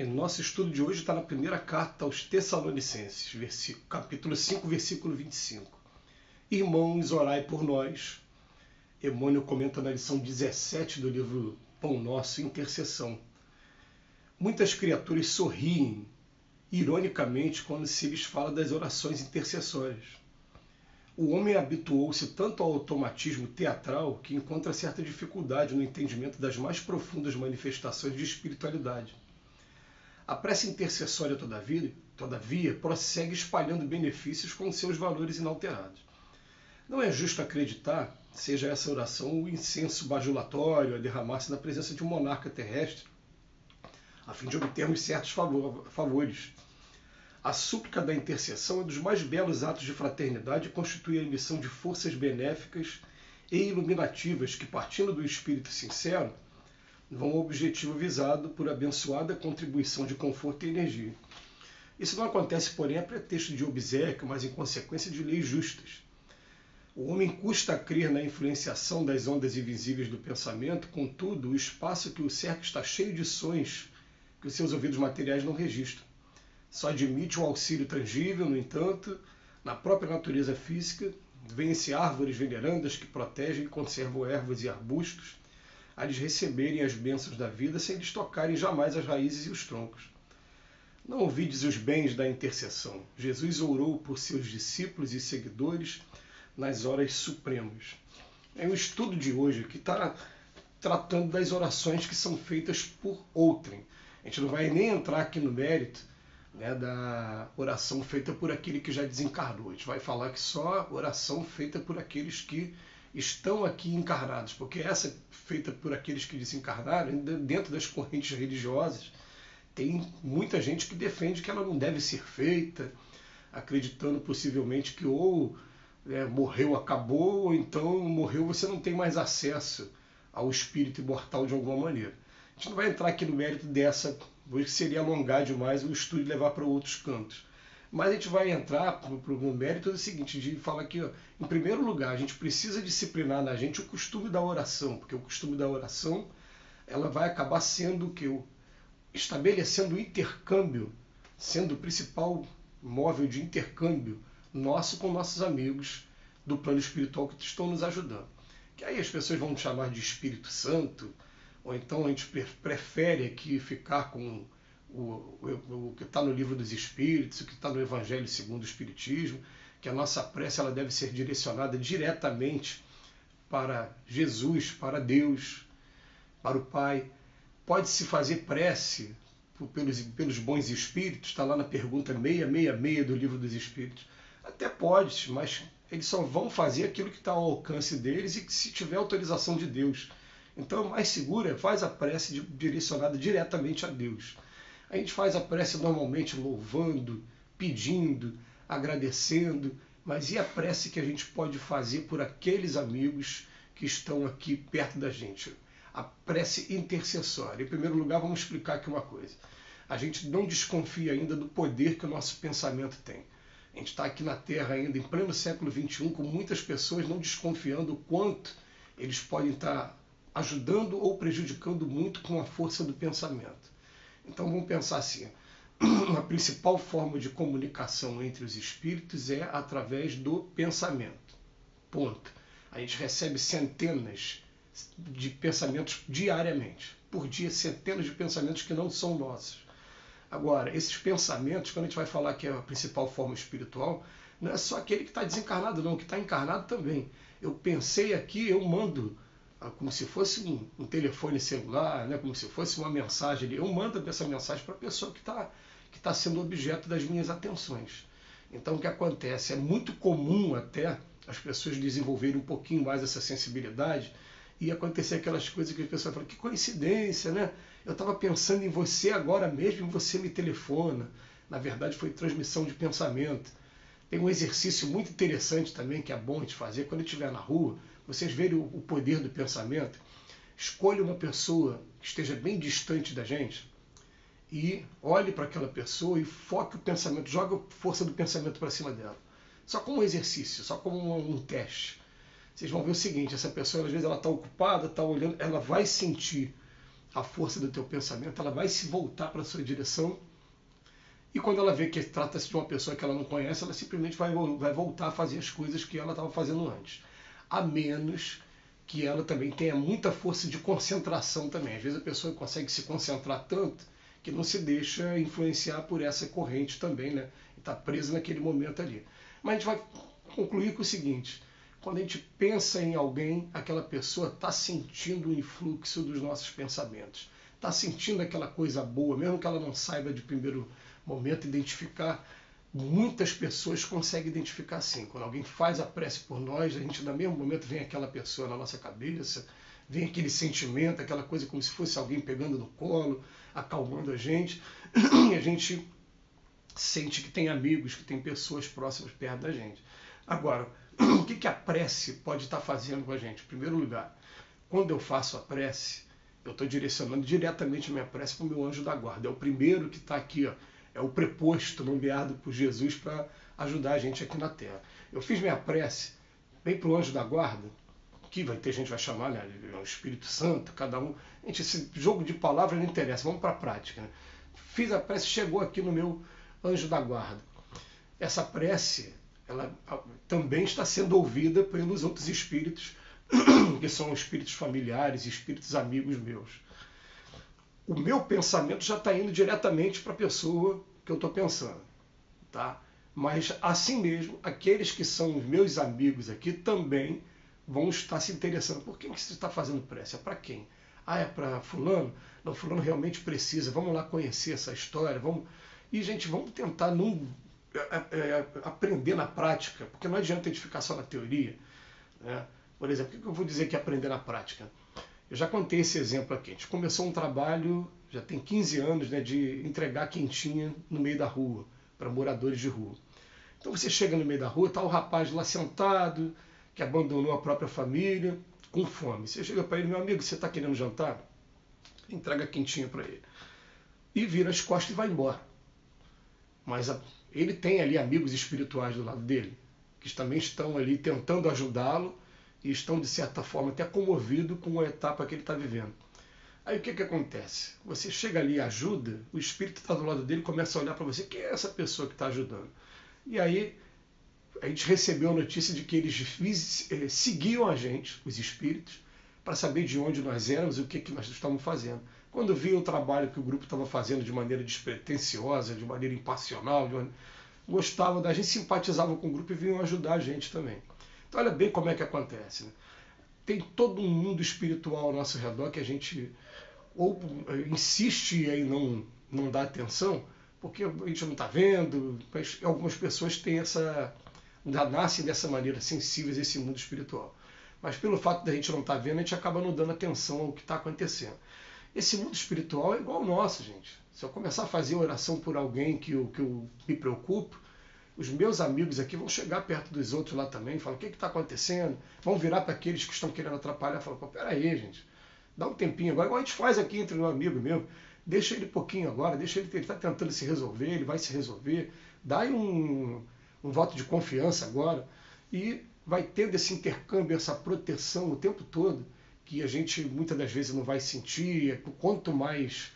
Nosso estudo de hoje está na primeira carta aos Tessalonicenses, capítulo 5, versículo 25. Irmãos, orai por nós. Emmanuel comenta na lição 17 do livro Pão Nosso, Intercessão. Muitas criaturas sorriem, ironicamente, quando se lhes fala das orações intercessórias. O homem habituou-se tanto ao automatismo teatral que encontra certa dificuldade no entendimento das mais profundas manifestações de espiritualidade. A prece intercessória, todavia, prossegue espalhando benefícios com seus valores inalterados. Não é justo acreditar, seja essa oração o incenso bajulatório a derramar-se na presença de um monarca terrestre, a fim de obtermos certos favores. A súplica da intercessão é dos mais belos atos de fraternidade e constitui a emissão de forças benéficas e iluminativas que, partindo do espírito sincero, vão ao objetivo visado por abençoada contribuição de conforto e energia. Isso não acontece, porém, a pretexto de obséquio, mas em consequência de leis justas. O homem custa a crer na influenciação das ondas invisíveis do pensamento, contudo, o espaço que o cerca está cheio de sons que os seus ouvidos materiais não registram. Só admite o auxílio tangível, no entanto, na própria natureza física, vêem-se árvores venerandas que protegem e conservam ervas e arbustos, a lhes receberem as bênçãos da vida sem lhes tocarem jamais as raízes e os troncos. Não ouvides os bens da intercessão. Jesus orou por seus discípulos e seguidores nas horas supremas. É o estudo de hoje que está tratando das orações que são feitas por outrem. A gente não vai nem entrar aqui no mérito, né, da oração feita por aquele que já desencarnou. A gente vai falar que só oração feita por aqueles que estão aqui encarnados, porque essa feita por aqueles que desencarnaram, dentro das correntes religiosas, tem muita gente que defende que ela não deve ser feita, acreditando possivelmente que ou morreu, acabou, ou então morreu, você não tem mais acesso ao espírito imortal de alguma maneira. A gente não vai entrar aqui no mérito dessa, porque seria alongar demais o estudo e levar para outros cantos. Mas a gente vai entrar no mérito do seguinte, de falar que, em primeiro lugar, a gente precisa disciplinar na gente o costume da oração, porque o costume da oração ela vai acabar sendo estabelecendo o intercâmbio, sendo o principal móvel de intercâmbio nosso com nossos amigos do plano espiritual que estão nos ajudando. Que aí as pessoas vão chamar de Espírito Santo, ou então a gente prefere aqui ficar com o que está no livro dos Espíritos, o que está no Evangelho segundo o Espiritismo, que a nossa prece ela deve ser direcionada diretamente para Jesus, para Deus, para o Pai. Pode-se fazer prece pelos bons espíritos, está lá na pergunta 666 do livro dos Espíritos. Até pode, mas eles só vão fazer aquilo que está ao alcance deles e que se tiver autorização de Deus. Então, o mais seguro é faz a prece direcionada diretamente a Deus. A gente faz a prece normalmente louvando, pedindo, agradecendo, mas e a prece que a gente pode fazer por aqueles amigos que estão aqui perto da gente? A prece intercessória. Em primeiro lugar, vamos explicar aqui uma coisa. A gente não desconfia ainda do poder que o nosso pensamento tem. A gente está aqui na Terra ainda, em pleno século XXI, com muitas pessoas não desconfiando o quanto eles podem estar ajudando ou prejudicando muito com a força do pensamento. Então vamos pensar assim, a principal forma de comunicação entre os espíritos é através do pensamento. Ponto. A gente recebe centenas de pensamentos diariamente. Por dia, centenas de pensamentos que não são nossos. Agora, esses pensamentos, quando a gente vai falar que é a principal forma espiritual, não é só aquele que está desencarnado, não, que está encarnado também. Eu pensei aqui, eu mando, como se fosse um telefone celular, né, como se fosse uma mensagem. Eu mando essa mensagem para a pessoa que está sendo objeto das minhas atenções. Então, o que acontece? É muito comum até as pessoas desenvolverem um pouquinho mais essa sensibilidade e acontecer aquelas coisas que as pessoas falam, que coincidência, né? Eu estava pensando em você agora mesmo e você me telefona. Na verdade, foi transmissão de pensamento. Tem um exercício muito interessante também, que é bom de fazer, quando estiver na rua, vocês verem o poder do pensamento. Escolha uma pessoa que esteja bem distante da gente e olhe para aquela pessoa e foque o pensamento, joga a força do pensamento para cima dela. Só como um exercício, só como um teste. Vocês vão ver o seguinte, essa pessoa, às vezes, ela está ocupada, está olhando, ela vai sentir a força do teu pensamento, ela vai se voltar para a sua direção. E quando ela vê que trata-se de uma pessoa que ela não conhece, ela simplesmente vai voltar a fazer as coisas que ela estava fazendo antes. A menos que ela também tenha muita força de concentração também. Às vezes a pessoa consegue se concentrar tanto que não se deixa influenciar por essa corrente também, né? E está presa naquele momento ali. Mas a gente vai concluir com o seguinte: quando a gente pensa em alguém, aquela pessoa está sentindo o influxo dos nossos pensamentos. Está sentindo aquela coisa boa, mesmo que ela não saiba de primeiro momento identificar. Muitas pessoas conseguem identificar sim. Quando alguém faz a prece por nós, a gente no mesmo momento vem aquela pessoa na nossa cabeça, vem aquele sentimento, aquela coisa como se fosse alguém pegando no colo, acalmando a gente, e a gente sente que tem amigos, que tem pessoas próximas perto da gente. Agora, o que a prece pode estar fazendo com a gente? Em primeiro lugar, quando eu faço a prece, eu estou direcionando diretamente a minha prece para o meu anjo da guarda. É o primeiro que está aqui, ó, é o preposto nomeado por Jesus para ajudar a gente aqui na Terra. Eu fiz minha prece, bem para o anjo da guarda, que vai ter gente que vai chamar, né, o Espírito Santo, cada um. Gente, esse jogo de palavras não interessa, vamos para a prática. Né? Fiz a prece, chegou aqui no meu anjo da guarda. Essa prece, ela também está sendo ouvida pelos outros espíritos, que são espíritos familiares, espíritos amigos meus. O meu pensamento já está indo diretamente para a pessoa que eu estou pensando, tá? Mas assim mesmo, aqueles que são os meus amigos aqui também vão estar se interessando. Por quem que você está fazendo prece? É para quem? Ah, é para fulano? Não, fulano realmente precisa. Vamos lá conhecer essa história. Vamos... E, gente, vamos tentar não aprender na prática, porque não adianta a gente ficar só na teoria. Né? Por exemplo, o que eu vou dizer que é aprender na prática? Eu já contei esse exemplo aqui. A gente começou um trabalho, já tem 15 anos, né, de entregar quentinha no meio da rua, para moradores de rua. Então você chega no meio da rua, está o rapaz lá sentado, que abandonou a própria família, com fome. Você chega para ele, meu amigo, você está querendo jantar? Entrega quentinha para ele. E vira as costas e vai embora. Mas ele tem ali amigos espirituais do lado dele, que também estão ali tentando ajudá-lo, e estão, de certa forma, até comovidos com a etapa que ele está vivendo. Aí o que acontece? Você chega ali e ajuda, o espírito está do lado dele, começa a olhar para você, quem é essa pessoa que está ajudando? E aí a gente recebeu a notícia de que eles seguiam a gente, os espíritos, para saber de onde nós éramos e o que nós estávamos fazendo. Quando viam o trabalho que o grupo estava fazendo de maneira despretensiosa, de maneira impassional, gostavam da gente, simpatizavam com o grupo e vinham ajudar a gente também. Então olha bem como é que acontece. Né? Tem todo um mundo espiritual ao nosso redor que a gente ou insiste em não dar atenção, porque a gente não está vendo, mas algumas pessoas têm já nascem dessa maneira, sensíveis a esse mundo espiritual. Mas pelo fato da gente não estar vendo, a gente acaba não dando atenção ao que está acontecendo. Esse mundo espiritual é igual ao nosso, gente. Se eu começar a fazer oração por alguém que eu me preocupo, os meus amigos aqui vão chegar perto dos outros lá também, falam, o que está acontecendo? Vão virar para aqueles que estão querendo atrapalhar, falam, peraí, gente, dá um tempinho agora, igual a gente faz aqui entre um amigo meu, deixa ele um pouquinho agora, deixa ele está tentando se resolver, ele vai se resolver, dá aí um voto de confiança agora, e vai tendo esse intercâmbio, essa proteção o tempo todo, que a gente muitas das vezes não vai sentir, quanto mais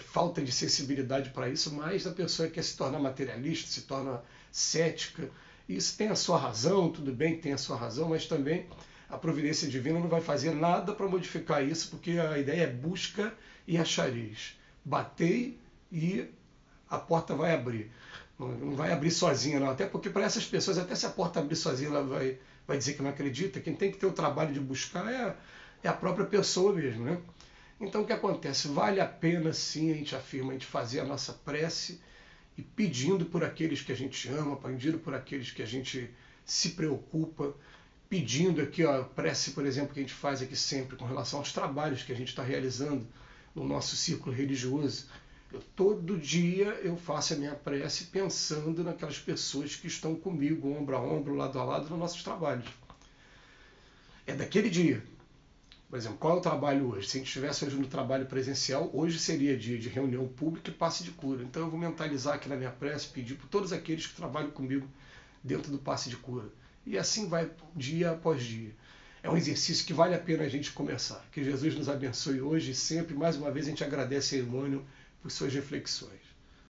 falta de sensibilidade para isso, mais a pessoa quer se tornar materialista, se torna cética. Isso tem a sua razão, tudo bem que tem a sua razão, mas também a providência divina não vai fazer nada para modificar isso, porque a ideia é busca e achariz. Batei e a porta vai abrir. Não vai abrir sozinha, não. Até porque para essas pessoas, até se a porta abrir sozinha, ela vai dizer que não acredita. Quem tem que ter o trabalho de buscar é a própria pessoa mesmo, né? Então o que acontece? Vale a pena sim, a gente afirma, a gente fazer a nossa prece e pedindo por aqueles que a gente ama, pedindo por aqueles que a gente se preocupa, pedindo aqui, ó, a prece, por exemplo, que a gente faz aqui sempre com relação aos trabalhos que a gente está realizando no nosso círculo religioso. Todo dia eu faço a minha prece pensando naquelas pessoas que estão comigo, ombro a ombro, lado a lado, nos nossos trabalhos. É daquele dia. Por exemplo, qual é o trabalho hoje? Se a gente estivesse hoje no trabalho presencial, hoje seria dia de reunião pública e passe de cura. Então eu vou mentalizar aqui na minha prece, pedir por todos aqueles que trabalham comigo dentro do passe de cura. E assim vai dia após dia. É um exercício que vale a pena a gente começar. Que Jesus nos abençoe hoje e sempre. Mais uma vez a gente agradece a Emmanuel por suas reflexões.